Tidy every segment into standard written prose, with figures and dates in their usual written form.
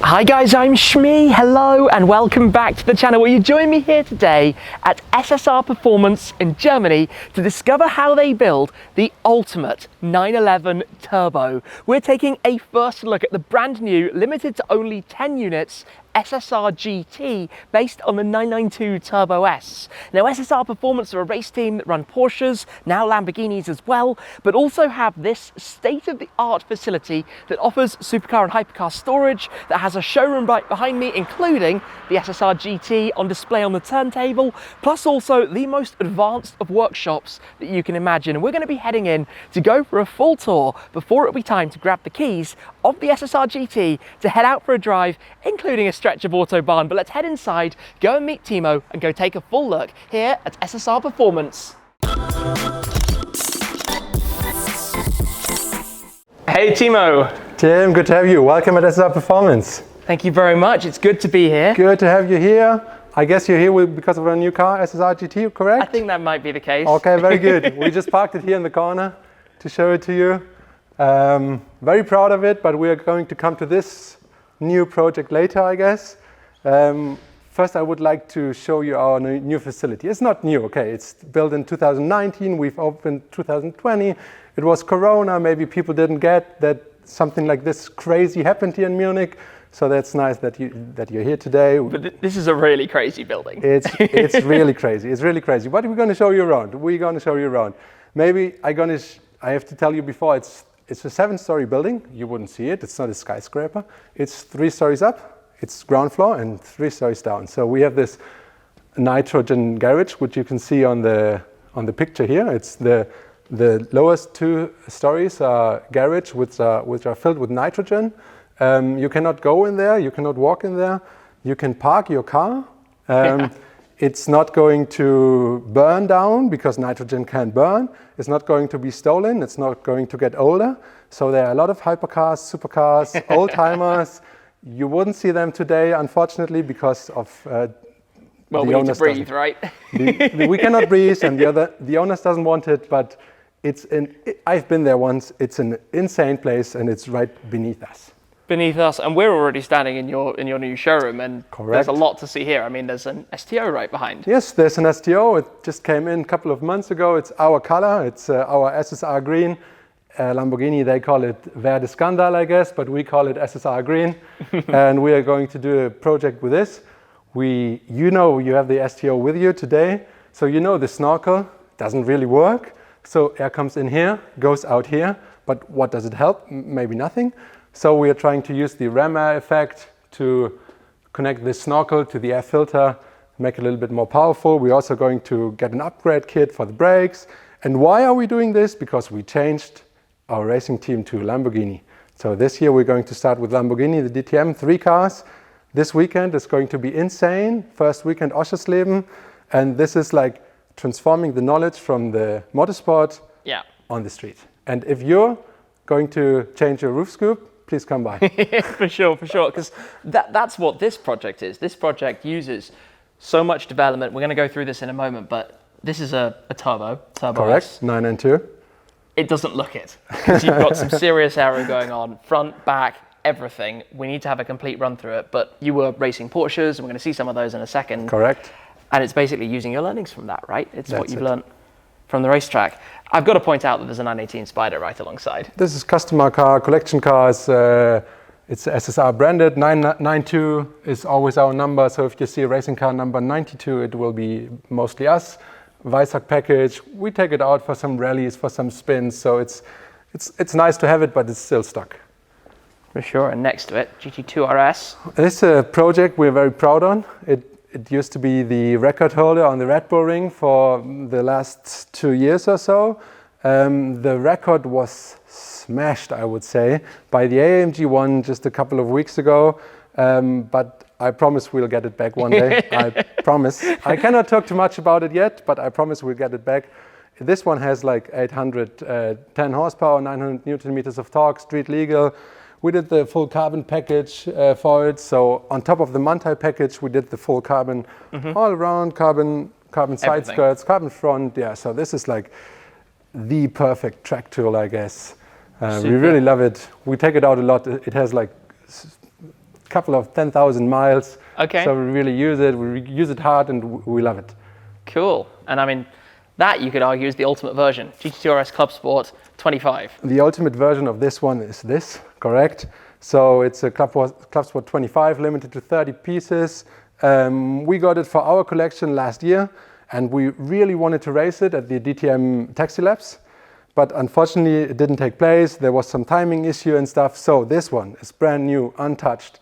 Hi guys, I'm Shmi, hello and welcome back to the channel where you join me here today at SSR Performance in Germany to discover how they build the ultimate 911 Turbo. We're taking a first look at the brand new, limited to only 10 units, SSR GT based on the 992 Turbo S. Now SSR Performance are a race team that run Porsches, now Lamborghinis as well, but also have this state-of-the-art facility that offers supercar and hypercar storage, that has a showroom right behind me, including the SSR GT on display on the turntable, plus also the most advanced of workshops that you can imagine. And we're going to be heading in to go for a full tour before it'll be time to grab the keys of the SSR GT to head out for a drive, including a stretch of Autobahn. But let's head inside, go and meet Timo, and go take a full look here at SSR Performance. Hey Timo. Tim, good to have you. Welcome at SSR Performance. Thank you very much. It's good to be here. Good to have you here. I guess you're here because of our new car, SSR GT, correct? I think that might be the case. Okay, very good. We just parked it here in the corner to show it to you. Very proud of it, but we are going to come to this new project later, I guess. First, I would like to show you our new facility. It's not new, okay? It's built in 2019. We've opened 2020. It was Corona. Maybe people didn't get that something like this crazy happened here in Munich. So that's nice that you're here today. But this is a really crazy building. It's really crazy. It's really crazy. What are we going to show you around? We're going to show you around. Maybe I have to tell you before, it's a 7-story building. You wouldn't see it. It's not a skyscraper. It's 3 stories up. It's ground floor and 3 stories down. So we have this nitrogen garage, which you can see on the picture here. It's the lowest 2 stories are garage, which are filled with nitrogen. You cannot go in there. You cannot walk in there. You can park your car. It's not going to burn down because nitrogen can't burn. It's not going to be stolen. It's not going to get older. So there are a lot of hypercars, supercars, old-timers. You wouldn't see them today, unfortunately, because of well, we need to breathe, right? We cannot breathe, and the owners doesn't want it. But I've been there once. It's an insane place, and it's right beneath us. Beneath us, and we're already standing in your new showroom, and Correct. There's a lot to see here. I mean, there's an STO right behind. Yes, there's an STO. It just came in a couple of months ago. It's our color. It's our SSR green. Lamborghini, they call it Verde Scandal, I guess, but we call it SSR green. And we are going to do a project with this. You have the STO with you today, so you know the snorkel doesn't really work. So air comes in here, goes out here, but what does it help? Maybe nothing. So we are trying to use the ram air effect to connect this snorkel to the air filter, make it a little bit more powerful. We're also going to get an upgrade kit for the brakes. And why are we doing this? Because we changed our racing team to Lamborghini. So this year we're going to start with Lamborghini, the DTM, 3 cars. This weekend is going to be insane. First weekend Oschersleben. And this is like transforming the knowledge from the motorsport on the street. And if you're going to change your roof scoop, please come by. For sure, because that's what this project is. This project uses so much development. We're going to go through this in a moment, but this is a turbo Correct, S. 992. It doesn't look it, because you've got some serious aero going on, front, back, everything. We need to have a complete run through it, but you were racing Porsches, and we're going to see some of those in a second. Correct. And it's basically using your learnings from that, right? It's what you've learned from the racetrack. I've got to point out that there's a 918 Spider right alongside. This is customer car, collection cars. It's SSR branded. 992 is always our number. So if you see a racing car number 92, it will be mostly us. Weissach package. We take it out for some rallies, for some spins. So it's nice to have it, but it's still stuck. For sure. And next to it, GT3 RS. This is a project we're very proud on. It used to be the record holder on the Red Bull Ring for the last 2 years or so. The record was smashed, I would say, by the AMG one just a couple of weeks ago. But I promise we'll get it back one day. I promise. I cannot talk too much about it yet, but I promise we'll get it back. This one has like 810 horsepower, 900 Newton meters of torque, street legal. We did the full carbon package for it. So on top of the Mantai package, we did the full carbon, all around carbon side skirts, carbon front. Yeah, so this is like the perfect track tool, I guess. We really love it. We take it out a lot. It has like couple of 10,000 miles. Okay. So we really use it. We use it hard, and we love it. Cool. And I mean, that you could argue is the ultimate version. GT3 RS Club Sport 25. The ultimate version of this one is this, correct? So it's a Club Sport 25, limited to 30 pieces. We got it for our collection last year, and we really wanted to race it at the DTM Taxi Labs. But unfortunately, it didn't take place. There was some timing issue and stuff. So this one is brand new, untouched,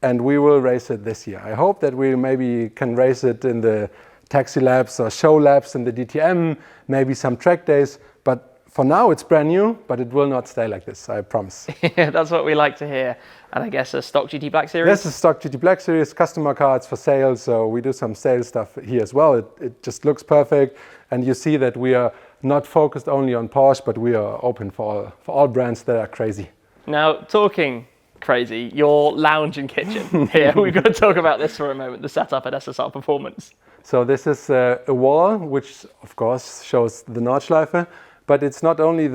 and we will race it this year. I hope that we maybe can race it in the Taxi Labs or Show Labs in the DTM, maybe some track days. But for now, it's brand new, but it will not stay like this, I promise. Yeah, that's what we like to hear. And I guess a stock GT Black Series? This is stock GT Black Series, customer cards for sale. So we do some sales stuff here as well. It just looks perfect. And you see that we are not focused only on Porsche, but we are open for all brands that are crazy. Now, talking crazy, your lounge and kitchen here. We've got to talk about this for a moment, the setup at SSR Performance. So this is a wall, which of course shows the Nordschleife, but it's not only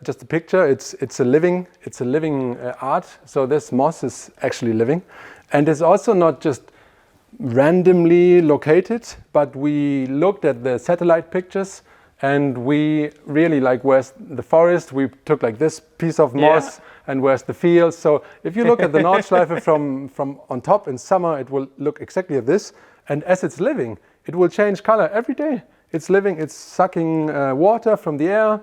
just a picture. It's a living art. So this moss is actually living, and it's also not just randomly located, but we looked at the satellite pictures. And we really like where's the forest. We took like this piece of moss, and where's the field. So if you look at the Nordschleife from on top in summer, it will look exactly like this. And as it's living, it will change color every day. It's living, it's sucking water from the air.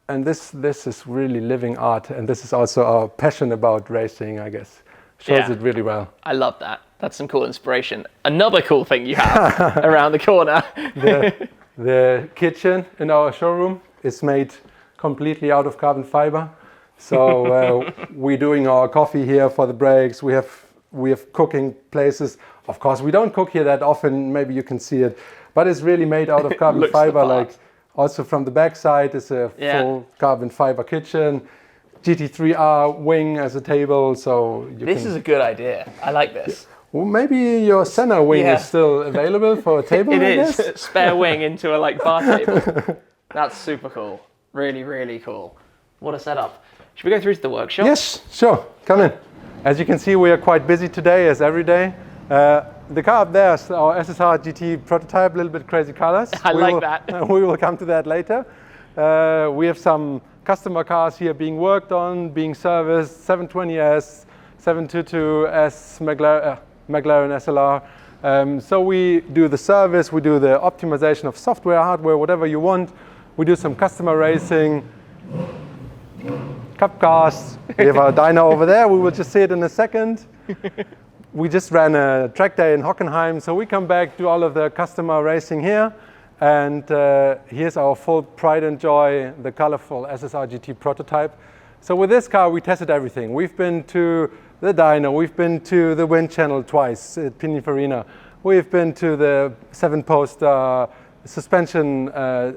And this is really living art. And this is also our passion about racing, I guess. Shows it really well. I love that. That's some cool inspiration. Another cool thing you have around the corner. The kitchen in our showroom is made completely out of carbon fiber. So we're doing our coffee here for the breaks. We have cooking places. Of course, we don't cook here that often. Maybe you can see it, but it's really made out of carbon fiber. Like also from the back side is a full carbon fiber kitchen. GT3R wing as a table. So this is a good idea. I like this. Well, maybe your Senna wing is still available for a table. It is. Spare wing into a bar table. That's super cool. Really, really cool. What a setup. Should we go through to the workshop? Yes, sure. Come in. As you can see, we are quite busy today, as every day. The car up there is our SSR GT prototype, a little bit crazy colors. I like that. We will come to that later. We have some customer cars here being worked on, being serviced, 720S, 722S, McLaren SLR. So we do the service, we do the optimization of software, hardware, whatever you want. We do some customer racing, cup cars. We have our dyno over there. We will just see it in a second. We just ran a track day in Hockenheim, so we come back, do all of the customer racing here. And here's our full pride and joy, the colorful SSR GT prototype. So with this car, we tested everything. We've been to the dyno, we've been to the wind channel twice at Pininfarina. We've been to the 7-post suspension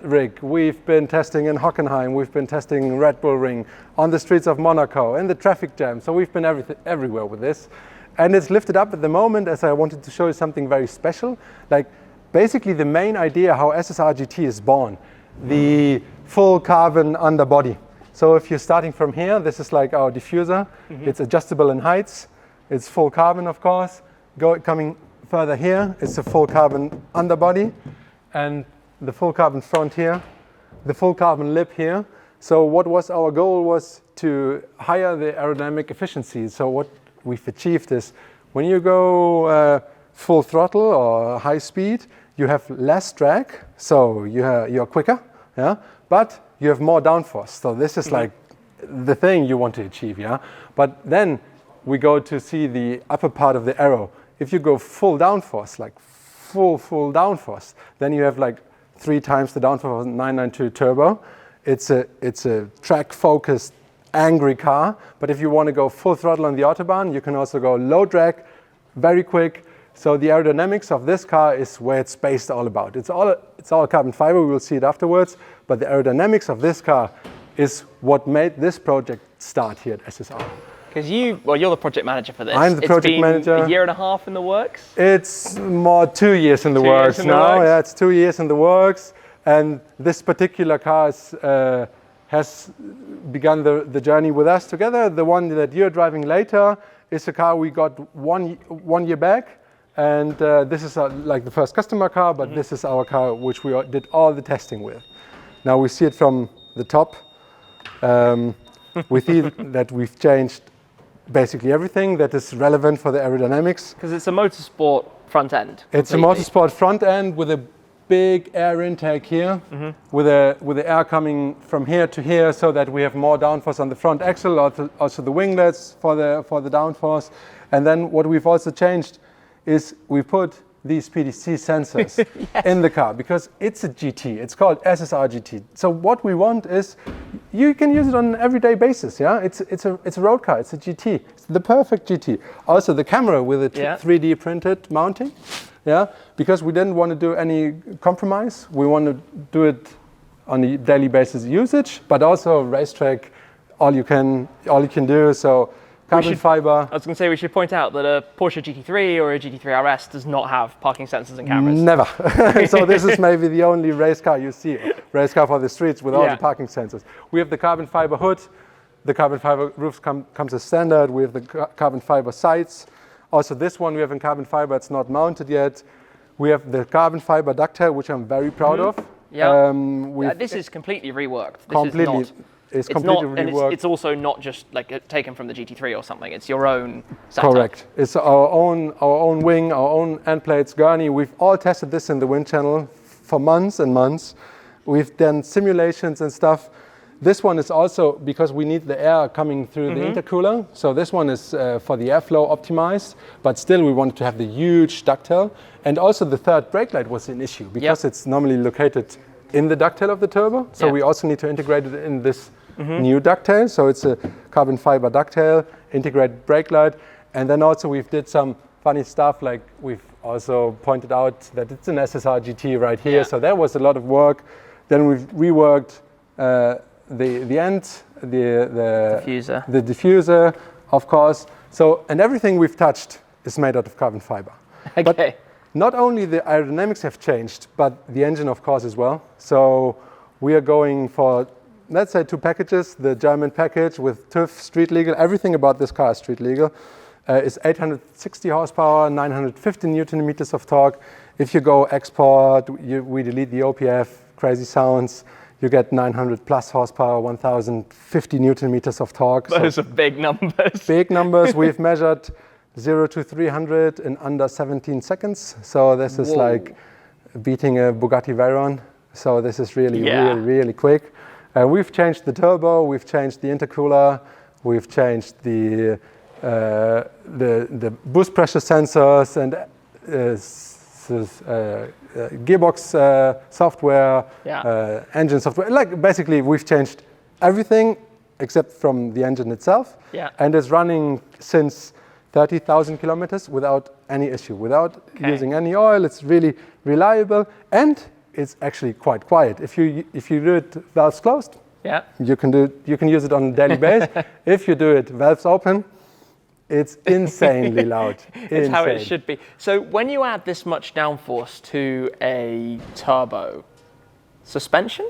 rig. We've been testing in Hockenheim. We've been testing Red Bull Ring, on the streets of Monaco, in the traffic jam. So we've been everywhere with this. And it's lifted up at the moment as I wanted to show you something very special. Like basically the main idea how SSR GT is born, the full carbon underbody. So if you're starting from here, this is like our diffuser. It's adjustable in heights. It's full carbon, of course. Coming further here, it's a full carbon underbody. And the full carbon front here, the full carbon lip here. So what was our goal was to higher the aerodynamic efficiency. So what we've achieved is when you go full throttle or high speed, you have less drag, so you're quicker, but you have more downforce. So this is like the thing you want to achieve, But then we go to see the upper part of the arrow. If you go full downforce, like full downforce, then you have like 3 times the downforce of 992 turbo. It's a track-focused, angry car. But if you want to go full throttle on the Autobahn, you can also go low drag, very quick. So the aerodynamics of this car is where it's based all about. It's all carbon fiber. We will see it afterwards. But the aerodynamics of this car is what made this project start here at SSR. Because you're the project manager for this. I'm the project manager. It's been a year and a half in the works? It's more 2 years in the works now. Yeah, it's 2 years in the works. And this particular car has begun the journey with us together. The one that you're driving later is a car we got one year back, and this is like the first customer car, but this is our car which we did all the testing with. Now we see it from the top. We see that we've changed basically everything that is relevant for the aerodynamics. Because it's a motorsport front end. It's a motorsport front end with a big air intake here, with the air coming from here to here, so that we have more downforce on the front axle, also the winglets for the downforce. And then what we've also changed is we put these PDC sensors in the car, because it's a GT. It's called SSR GT. So what we want is you can use it on an everyday basis. Yeah, it's a road car. It's a GT. It's the perfect GT. Also the camera with a 3D printed mounting. Yeah, because we didn't want to do any compromise. We want to do it on a daily basis usage, but also racetrack. All you can do. So carbon fiber. I was going to say we should point out that a Porsche GT3 or a GT3 RS does not have parking sensors and cameras. Never. So this is maybe the only race car you see, race car for the streets with all the parking sensors. We have the carbon fiber hood. The carbon fiber roof comes as standard. We have the carbon fiber sides. Also this one we have in carbon fiber. It's not mounted yet. We have the carbon fiber ductile, which I'm very proud of. Yeah. This is completely reworked. It's completely reworked. And it's also not just like taken from the GT3 or something. It's your own setup. Correct. It's our own wing, our own end plates, gurney. We've all tested this in the wind channel for months and months. We've done simulations and stuff. This one is also because we need the air coming through the intercooler. So this one is for the airflow optimized, but still we wanted to have the huge ductile. And also the third brake light was an issue because it's normally located in the ductile of the turbo. So we also need to integrate it in this new ductile. So it's a carbon fiber ductile, integrated brake light. And then also we've did some funny stuff, like we've also pointed out that it's an SSR GT right here. So there was a lot of work. Then we've reworked the end, the diffuser, of course. So, and everything we've touched is made out of carbon fiber. Okay. But not only the aerodynamics have changed, but the engine, of course, as well. So we are going for, let's say, 2 packages. The German package with TÜV, street legal. Everything about this car is street legal. Is 860 horsepower, 950 Newton meters of torque. If you go export, we delete the OPF, crazy sounds. You get 900 plus horsepower, 1050 Newton meters of torque. Those are big numbers. Big numbers. We've measured 0 to 300 in under 17 seconds. So this is like beating a Bugatti Veyron. So this is really, really quick. We've changed the turbo. We've changed the intercooler. We've changed the boost pressure sensors and gearbox software, engine software. Like basically, we've changed everything except from the engine itself. Yeah. And it's running since 30,000 kilometers without any issue, without using any oil. It's really reliable, and it's actually quite quiet. If you do it valves closed, you can use it on a daily basis. If you do it valves open, it's insanely loud. It's how it should be. So when you add this much downforce to a turbo, suspension?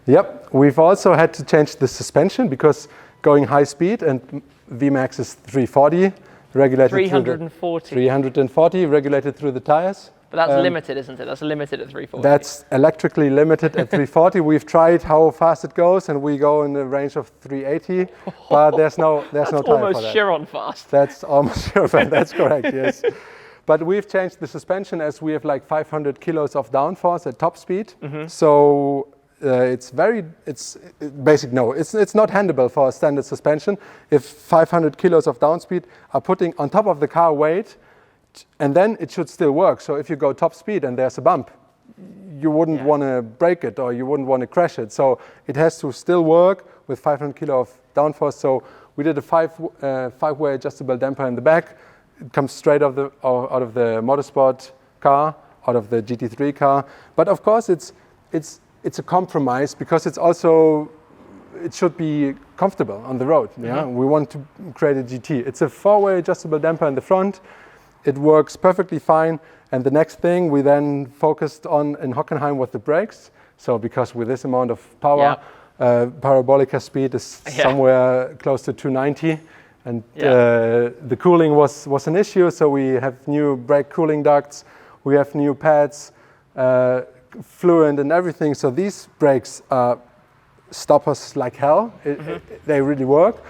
Yep, we've also had to change the suspension because going high speed, and VMAX is 340, regulated 340 regulated through the tires. But that's limited, isn't it? That's limited at 340. That's electrically limited at 340. We've tried how fast it goes, and we go in the range of 380. But there's no time for that. That's almost Chiron fast. That's almost Chiron fast. That's correct. Yes. But we've changed the suspension as we have like 500 kilos of downforce at top speed. So it's not handleable for a standard suspension. If 500 kilos of downspeed are putting on top of the car weight, and then it should still work. So if you go top speed and there's a bump, you wouldn't want to break it or you wouldn't want to crash it. So it has to still work with 500 kilo of downforce. So we did a five-way adjustable damper in the back. It comes straight out of the motorsport car, out of the GT3 car. But of course, it's a compromise because it should be comfortable on the road. Yeah, we want to create a GT. It's a 4-way adjustable damper in the front. It works perfectly fine. And the next thing we then focused on in Hockenheim was the brakes. So because with this amount of power, parabolic speed is somewhere close to 290. and the cooling was an issue. So we have new brake cooling ducts, we have new pads, fluent and everything. So these brakes stop us like hell. They really work.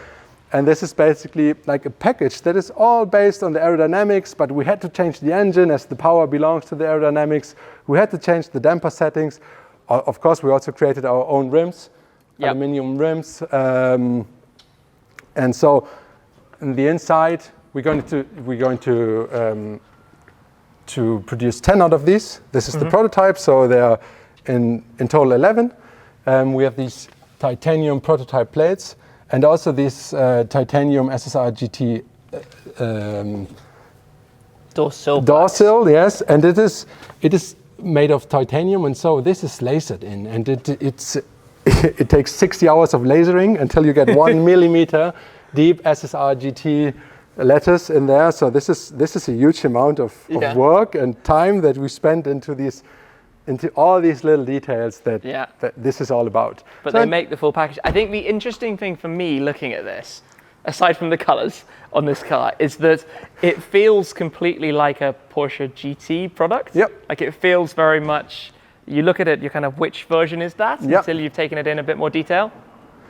And this is basically like a package that is all based on the aerodynamics, but we had to change the engine as the power belongs to the aerodynamics. We had to change the damper settings. Of course, we also created our own rims, aluminum rims. And so in the inside, we're going to produce 10 out of these. This is the prototype, so they are in total 11. We have these titanium prototype plates, and also this titanium SSR GT door sill, yes, and it is made of titanium, and so this is lasered in, and it takes 60 hours of lasering until you get 1 millimeter deep SSR GT letters in there. So this is a huge amount of work and time that we spent into all these little details that this is all about. But so they make the full package. I think the interesting thing for me looking at this, aside from the colors on this car, is that it feels completely like a Porsche GT product. Yep. Like it feels very much, you look at it, you're kind of, which version is that? Until you've taken it in a bit more detail.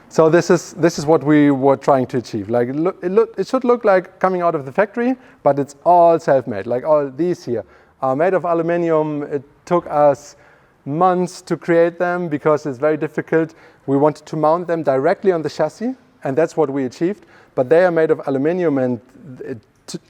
So this is what we were trying to achieve. Like it should look like coming out of the factory, but it's all self-made. Like all these here are made of aluminum. It took us months to create them because it's very difficult. We wanted to mount them directly on the chassis, and that's what we achieved. But they are made of aluminum, and it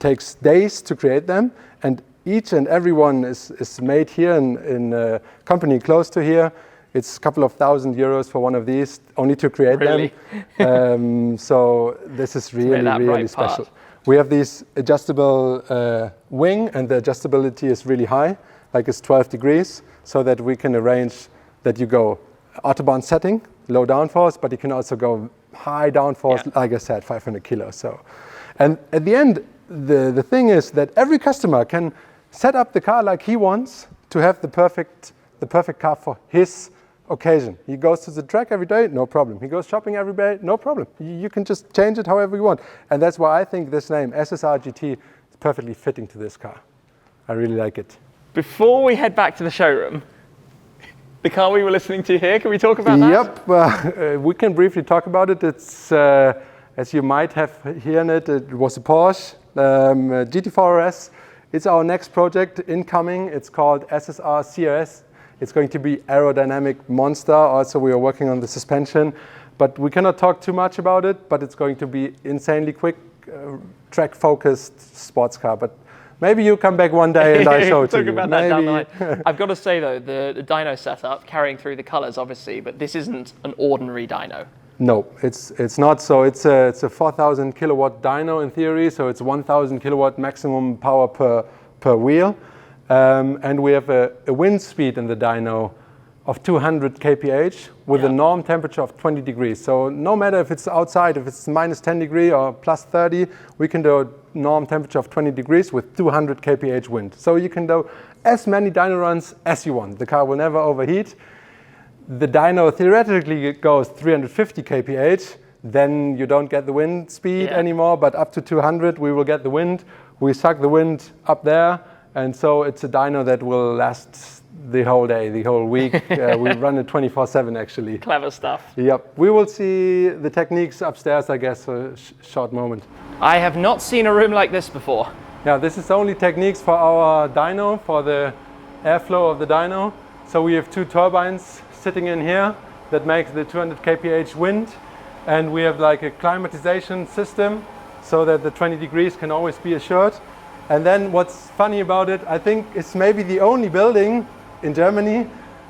takes days to create them. And each and every one is made here in a company close to here. It's a couple of €1,000 for one of these, only to create them. So this is really special. We have these adjustable wing, and the adjustability is really high, like it's 12 degrees, so that we can arrange that you go Autobahn setting, low downforce, but you can also go high downforce, like I said, 500 kilos. So, and at the end, the thing is that every customer can set up the car like he wants to have the perfect car for his occasion. He goes to the track every day, no problem. He goes shopping every day, no problem. You can just change it however you want. And that's why I think this name, SSR GT, is perfectly fitting to this car. I really like it. Before we head back to the showroom, the car we were listening to here, can we talk about that? Yep, we can briefly talk about it. It's, as you might have heard it was a Porsche GT3 RS. It's our next project incoming. It's called SSR CS. It's going to be aerodynamic monster. Also, we are working on the suspension, but we cannot talk too much about it. But it's going to be insanely quick, track-focused sports car. But maybe you come back one day and I show it to you. Talk about that down the line. I've got to say though, the dyno setup, carrying through the colors, obviously, but this isn't an ordinary dyno. No, it's not. So it's a 4,000 kilowatt dyno in theory. So it's 1,000 kilowatt maximum power per wheel. And we have a wind speed in the dyno of 200 kph with a norm temperature of 20 degrees. So no matter if it's outside, if it's minus 10 degree or plus 30, we can do a norm temperature of 20 degrees with 200 kph wind. So you can do as many dyno runs as you want. The car will never overheat. The dyno theoretically goes 350 kph. Then you don't get the wind speed anymore, but up to 200 we will get the wind. We suck the wind up there. And so it's a dyno that will last the whole day, the whole week. We run it 24/7 actually. Clever stuff. Yep. We will see the techniques upstairs, I guess, for a short moment. I have not seen a room like this before. Yeah, this is only techniques for our dyno, for the airflow of the dyno. So we have two turbines sitting in here that makes the 200 kph wind. And we have like a climatization system so that the 20 degrees can always be assured. And then what's funny about it, I think it's maybe the only building in Germany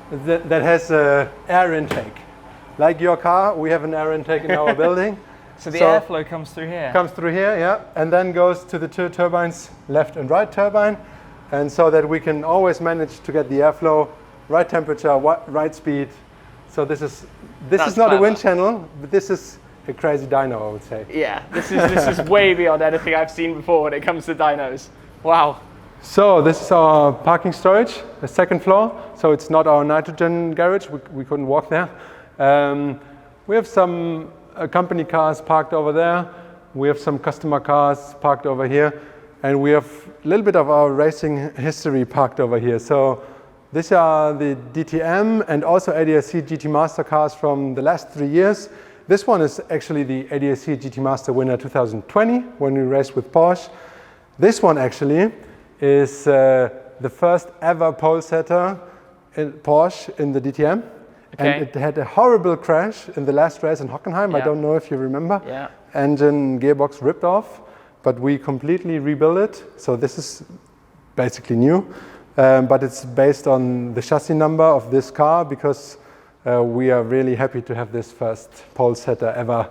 that has an air intake. Like your car, we have an air intake in our building. So the airflow comes through here? Comes through here, yeah. And then goes to the two turbines, left and right turbine. And so that we can always manage to get the airflow, right temperature, right speed. So this is not a wind channel, but this is a crazy dyno, I would say. Yeah, this is way beyond anything I've seen before when it comes to dynos. Wow. So this is our parking storage, the second floor. So it's not our nitrogen garage. We couldn't walk there. We have some company cars parked over there. We have some customer cars parked over here, and we have a little bit of our racing history parked over here. So these are the DTM and also ADAC GT Master cars from the last 3 years. This one is actually the ADAC GT Master winner 2020 when we raced with Porsche. This one actually is the first ever pole setter in Porsche in the DTM. Okay. And it had a horrible crash in the last race in Hockenheim. Yeah. I don't know if you remember. Yeah. Engine, gearbox ripped off, but we completely rebuilt it. So this is basically new, but it's based on the chassis number of this car because we are really happy to have this first pole setter ever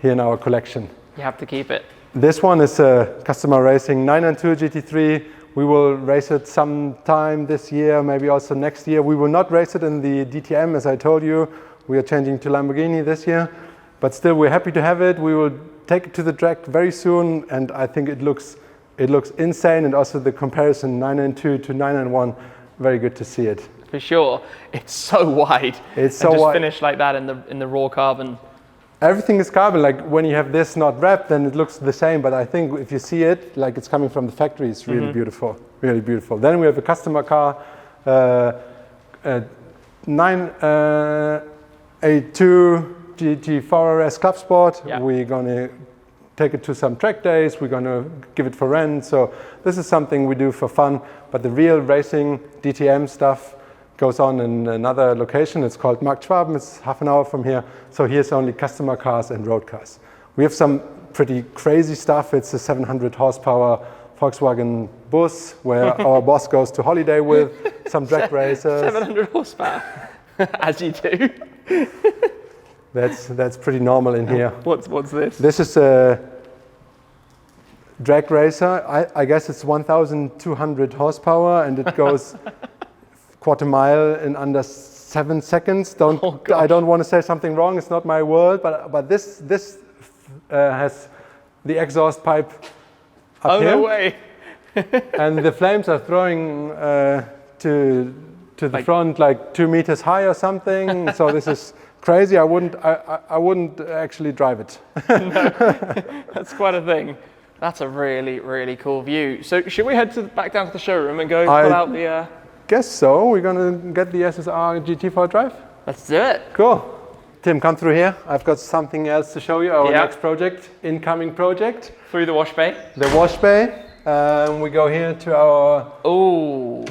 here in our collection. You have to keep it. This one is a customer racing 992 GT3. We will race it sometime this year, maybe also next year. We will not race it in the DTM, as I told you. We are changing to Lamborghini this year, but still we're happy to have it. We will take it to the track very soon, and I think it looks insane, and also the comparison 992 to 991, very good to see it. For sure. It's so wide. It's so and just wide. finished like that in the raw carbon. Everything is carbon. Like when you have this not wrapped, then it looks the same. But I think if you see it, like it's coming from the factory, it's really beautiful, really beautiful. Then we have a customer car, a 982 GT3 RS Club Sport. Yeah. We're gonna take it to some track days. We're gonna give it for rent. So this is something we do for fun. But the real racing DTM stuff goes on in another location. It's called Markt Schwaben. It's half an hour from here. So here's only customer cars and road cars. We have some pretty crazy stuff. It's a 700 horsepower Volkswagen bus where our boss goes to holiday with, some drag racers. 700 horsepower, as you do. That's pretty normal in here. What's this? This is a drag racer. I guess it's 1,200 horsepower, and it goes quarter mile in under 7 seconds. I don't want to say something wrong. It's not my world, but this has the exhaust pipe up here. Oh, no way. And the flames are throwing to the front like 2 meters high or something. So this is crazy. I wouldn't actually drive it. No, that's quite a thing. That's a really, really cool view. So should we head back down to the showroom and go pull out the... Guess so. We're gonna get the SSR GT First Drive. Let's do it. Cool. Tim, come through here. I've got something else to show you. Our next project, incoming project. Through the wash bay. The wash bay. We go here to our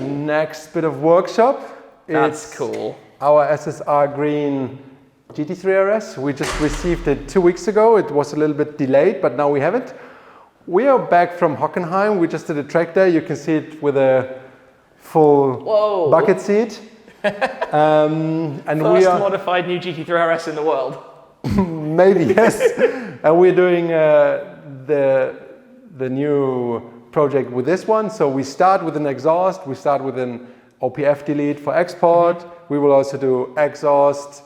next bit of workshop. That's cool. Our SSR Green GT3 RS. We just received it 2 weeks ago. It was a little bit delayed, but now we have it. We are back from Hockenheim. We just did a track day. You can see it with a full bucket seat. And First modified new GT3 RS in the world. Maybe, yes. And we're doing the new project with this one. So we start with an exhaust. We start with an OPF delete for export. We will also do exhaust,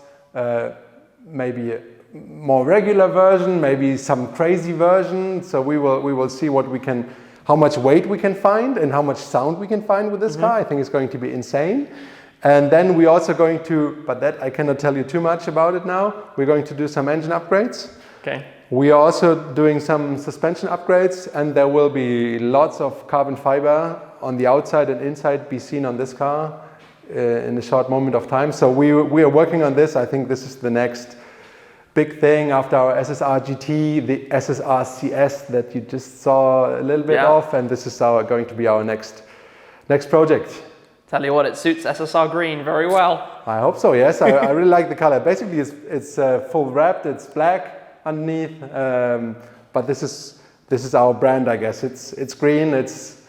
maybe a more regular version, maybe some crazy version. So we will see what we can, how much weight we can find and how much sound we can find with this car. I think it's going to be insane. And then we're also going to, but that I cannot tell you too much about it now. We're going to do some engine upgrades. Okay. We are also doing some suspension upgrades, and there will be lots of carbon fiber on the outside and inside be seen on this car in a short moment of time. So we are working on this. I think this is the next big thing after our SSR GT, the SSR CS that you just saw a little bit of, and this is going to be our next project. Tell you what, it suits SSR Green very well. I hope so, yes. I really like the color. Basically, it's full wrapped, it's black underneath, but this is our brand, I guess. It's green, it's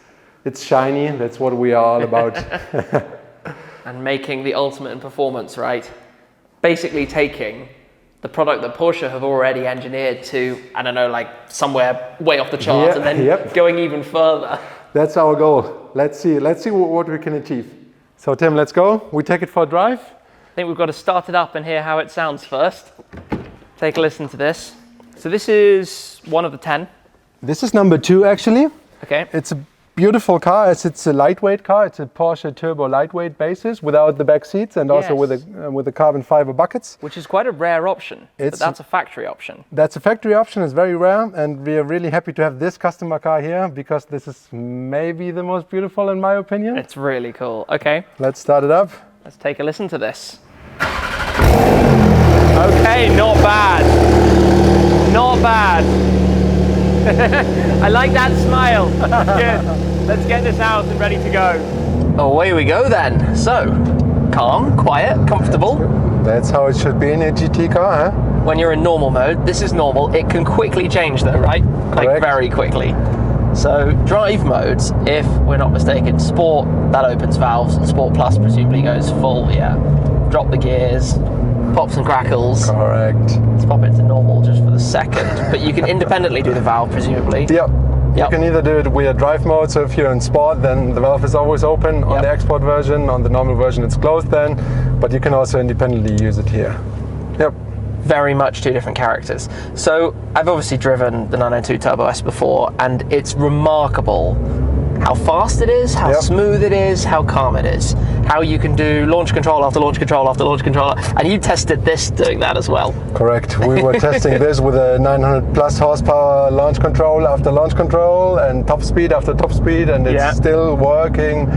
shiny, that's what we are all about. And making the ultimate in performance, right? Basically taking the product that Porsche have already engineered to, I don't know, like somewhere way off the chart, and then going even further. That's our goal. Let's see what we can achieve. So Tim, let's go. We take it for a drive. I think we've got to start it up and hear how it sounds first. Take a listen to this. So this is one of the 10. This is number 2 actually. Okay. It's a beautiful car, as it's a lightweight car. It's a Porsche turbo lightweight basis without the back seats, and also with the carbon fiber buckets. Which is quite a rare option, but that's a factory option. That's a factory option. It's very rare, and we are really happy to have this customer car here because this is maybe the most beautiful in my opinion. It's really cool. Okay. Let's start it up. Let's take a listen to this. Okay, not bad. Not bad. I like that smile. Good. Let's get this out and ready to go. Away we go then. So, calm, quiet, comfortable. That's how it should be in a GT car, huh? When you're in normal mode, this is normal. It can quickly change though, right? Correct. Like very quickly. So drive modes, if we're not mistaken, Sport, that opens valves, and Sport Plus presumably goes full, yeah. Drop the gears, pops and crackles. Correct. Let's pop it to normal just for the second. But you can independently do the valve, presumably. Yep. You can either do it with a drive mode, so if you're in Sport, then the valve is always open. On the Export version, on the normal version it's closed then, but you can also independently use it here. Yep. Very much two different characters. So I've obviously driven the 992 Turbo S before, and it's remarkable how fast it is, how smooth it is, how calm it is, how you can do launch control after launch control after launch control, and you tested this doing that as well. Correct. We were testing this with a 900 plus horsepower launch control after launch control and top speed after top speed, and it's still working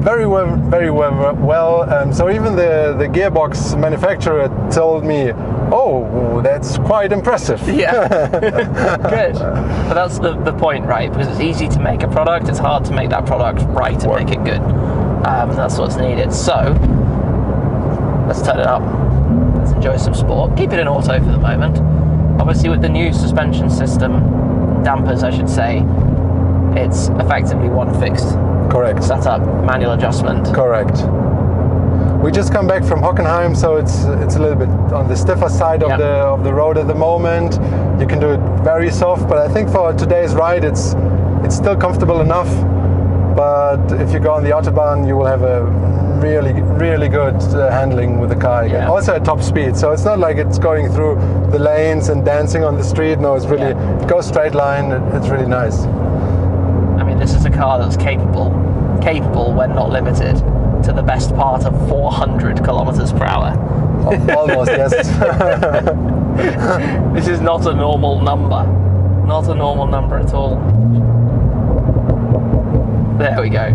very well. So even the gearbox manufacturer told me, oh, that's quite impressive. Yeah, good. But that's the point, right? Because it's easy to make a product, it's hard to make that product right and make it good. That's what's needed. So, let's turn it up. Let's enjoy some sport. Keep it in auto for the moment. Obviously with the new suspension system, dampers I should say, it's effectively one fixed setup, manual adjustment. Correct. We just come back from Hockenheim, so it's a little bit on the stiffer side of the road at the moment. You can do it very soft, but I think for today's ride it's still comfortable enough. But if you go on the Autobahn, you will have a really good handling with the car again. Also at top speed, so it's not like it's going through the lanes and dancing on the street. No, it's really it goes straight line. It's really nice. I mean, this is a car that's capable when not limited to the best part of 400 kilometers per hour. Almost, yes. This is not a normal number. Not a normal number at all. There we go.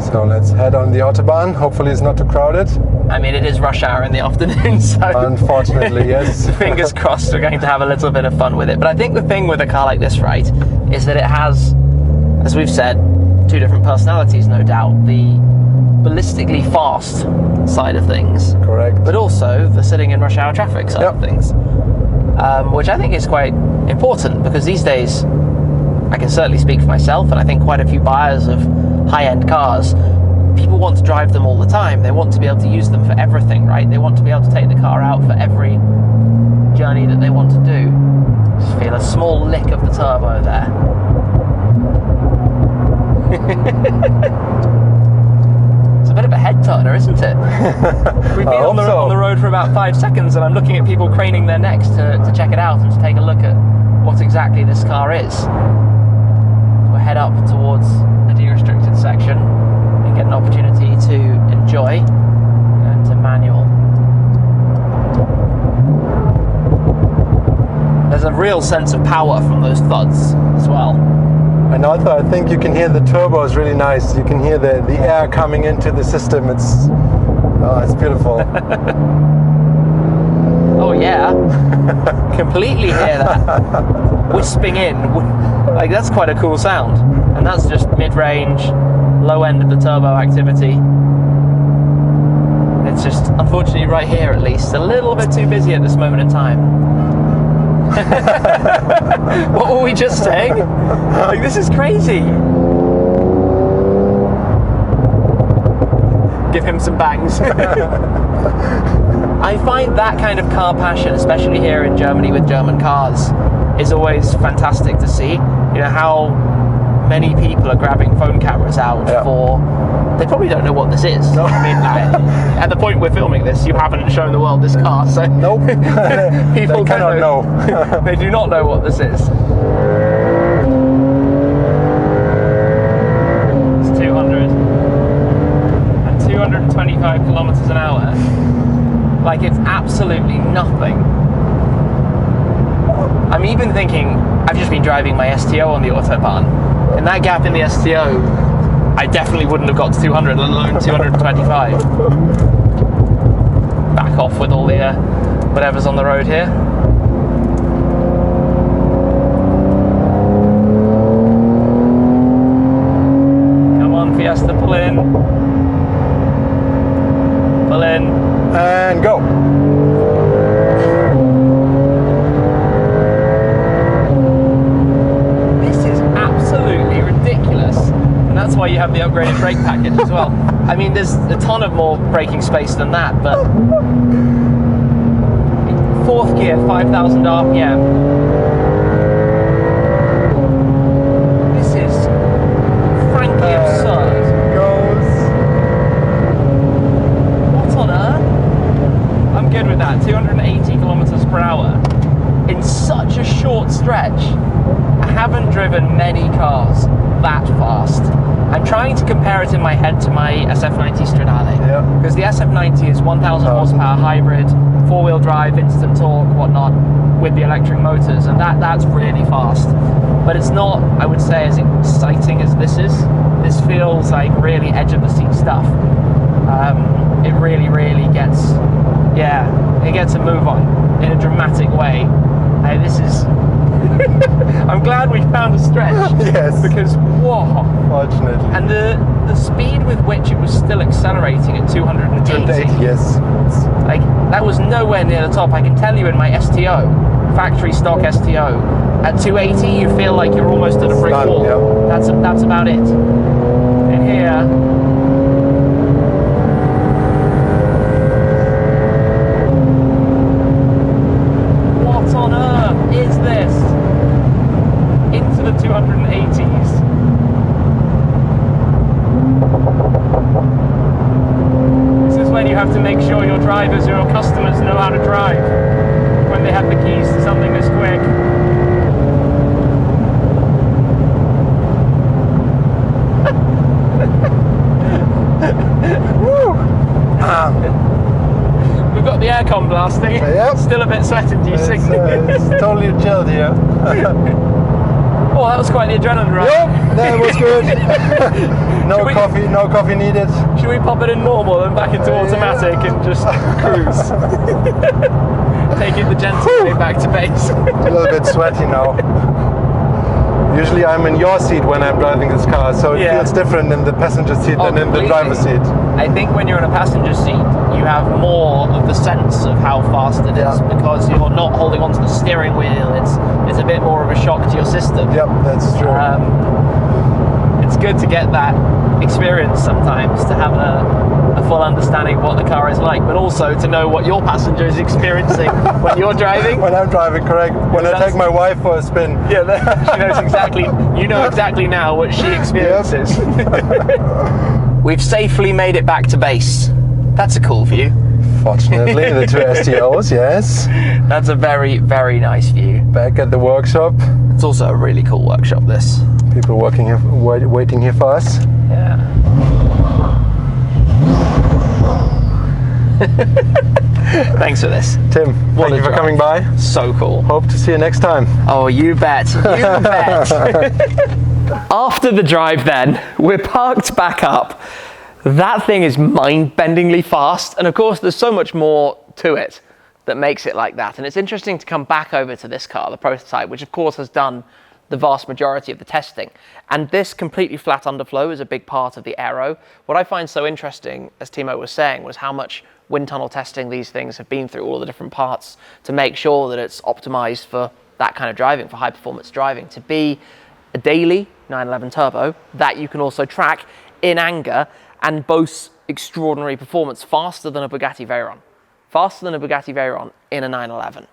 So let's head on the Autobahn. Hopefully it's not too crowded. I mean, it is rush hour in the afternoon, so... Unfortunately, yes. Fingers crossed we're going to have a little bit of fun with it. But I think the thing with a car like this, right, is that it has, as we've said, two different personalities, no doubt. The ballistically fast side of things. Correct. But also the sitting in rush hour traffic side of things. Which I think is quite important, because these days, I can certainly speak for myself, and I think quite a few buyers of high-end cars, people want to drive them all the time. They want to be able to use them for everything, right? They want to be able to take the car out for every journey that they want to do. Just feel a small lick of the turbo there. It's a bit of a head turner, isn't it? We've been on the road for about 5 seconds, and I'm looking at people craning their necks to check it out and to take a look at what exactly this car is. We'll head up towards a de-restricted section and get an opportunity to enjoy and to manual. There's a real sense of power from those thuds as well. And also I think you can hear the turbo is really nice. You can hear the air coming into the system. It's beautiful. Oh yeah, completely hear that. Wisping in, like that's quite a cool sound. And that's just mid-range, low end of the turbo activity. It's just, unfortunately right here at least, a little bit too busy at this moment in time. What were we just saying? Like, this is crazy. Give him some bangs. I find that kind of car passion, especially here in Germany with German cars, is always fantastic to see. You know, how many people are grabbing phone cameras out for... They probably don't know what this is. No. I mean, at the point we're filming this, you haven't shown the world this car, so... Nope. People cannot know. They do not know what this is. It's 200 and 225 kilometers an hour. Like, it's absolutely nothing. I'm even thinking, I've just been driving my STO on the Autobahn. In that gap in the STO, I definitely wouldn't have got to 200, let alone 225. Back off with all the whatever's on the road here. Come on, Fiesta, pull in. Pull in. And go. That's why you have the upgraded brake package as well. I mean, there's a ton of more braking space than that, but 4th gear, 5,000 RPM. This is frankly absurd. Goes. What on earth? I'm good with that. 280 kilometers per hour in such a short stretch. I haven't driven many cars that fast. I'm trying to compare it in my head to my SF90 Stradale, because the SF90 is 1,000 horsepower hybrid, 4-wheel drive, instant torque, whatnot, with the electric motors, and that's really fast. But it's not, I would say, as exciting as this is. This feels like really edge of the seat stuff. It really, really gets, it gets a move on in a dramatic way. This is. I'm glad we found a stretch. Yes. Because, whoa. Fortunately. And the speed with which it was still accelerating at 280. Yes. Like, that was nowhere near the top. I can tell you in my STO, factory stock STO, at 280 you feel like you're almost at a brick wall. Yep. That's about it. And here, what on earth is this? Into the 280s. This is when you have to make sure your drivers or your customers know how to drive. When they have the keys to something this quick. We've got the aircon blasting. Yep. Still a bit sweating, do you think? It's totally chilled here. Oh, that was quite the adrenaline rush. Yep, that was good. No coffee needed. Should we pop it in normal and back into automatic and just cruise? Taking the gentle way back to base. A little bit sweaty now. Usually I'm in your seat when I'm driving this car, so it feels different in the passenger seat than in the driver's seat. I think when you're in a passenger seat, you have more of the sense of how fast it is because you're not holding onto the steering wheel. It's a bit more of a shock to your system. Yep, that's true. It's good to get that experience sometimes, to have a full understanding of what the car is like, but also to know what your passenger is experiencing when you're driving. When I'm driving, correct. When I take my wife for a spin. Yeah, she knows exactly, you know exactly now what she experiences. We've safely made it back to base. That's a cool view. Fortunately, the two STOs, yes. That's a very, very nice view. Back at the workshop. It's also a really cool workshop, this. People working here, waiting here for us. Yeah. Thanks for this. Tim, thank you for coming by. So cool. Hope to see you next time. Oh, you bet. You bet. After the drive then, we're parked back up. That thing is mind-bendingly fast. And of course, there's so much more to it that makes it like that. And it's interesting to come back over to this car, the prototype, which of course has done the vast majority of the testing. And this completely flat underflow is a big part of the aero. What I find so interesting, as Timo was saying, was how much wind tunnel testing these things have been through, all the different parts to make sure that it's optimized for that kind of driving, for high performance driving, to be a daily 911 turbo that you can also track in anger and boasts extraordinary performance, faster than a Bugatti Veyron. Faster than a Bugatti Veyron in a 911.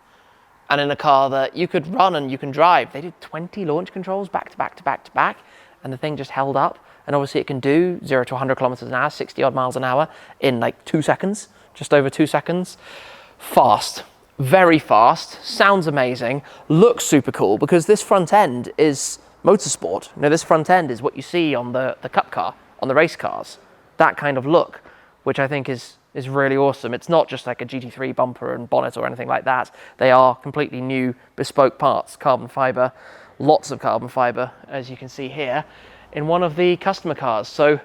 And in a car that you could run and you can drive. They did 20 launch controls back to back to back to back, and the thing just held up. And obviously it can do 0 to 100 kilometers an hour, 60 odd miles an hour in like 2 seconds, just over 2 seconds. Fast, very fast, sounds amazing, looks super cool, because this front end is motorsport. You know, this front end is what you see on the cup car, on the race cars. That kind of look, which I think is really awesome. It's not just like a GT3 bumper and bonnet or anything like that. They are completely new bespoke parts, carbon fiber, lots of carbon fiber, as you can see here, in one of the customer cars. So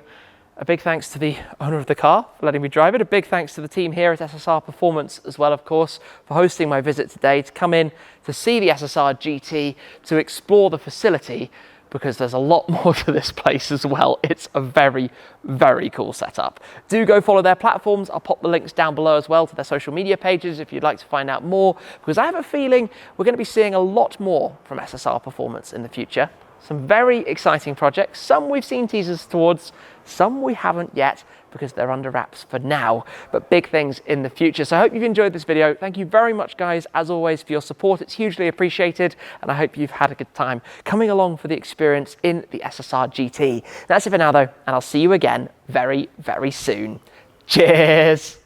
a big thanks to the owner of the car for letting me drive it. A big thanks to the team here at SSR Performance as well, of course, for hosting my visit today, to come in to see the SSR GT, to explore the facility, because there's a lot more to this place as well. It's a very, very cool setup. Do go follow their platforms. I'll pop the links down below as well to their social media pages if you'd like to find out more, because I have a feeling we're going to be seeing a lot more from SSR Performance in the future. Some very exciting projects. Some we've seen teasers towards, some we haven't yet, because they're under wraps for now, but big things in the future. So I hope you've enjoyed this video. Thank you very much, guys, as always, for your support. It's hugely appreciated, and I hope you've had a good time coming along for the experience in the SSR GT. That's it for now, though, and I'll see you again very, very soon. Cheers!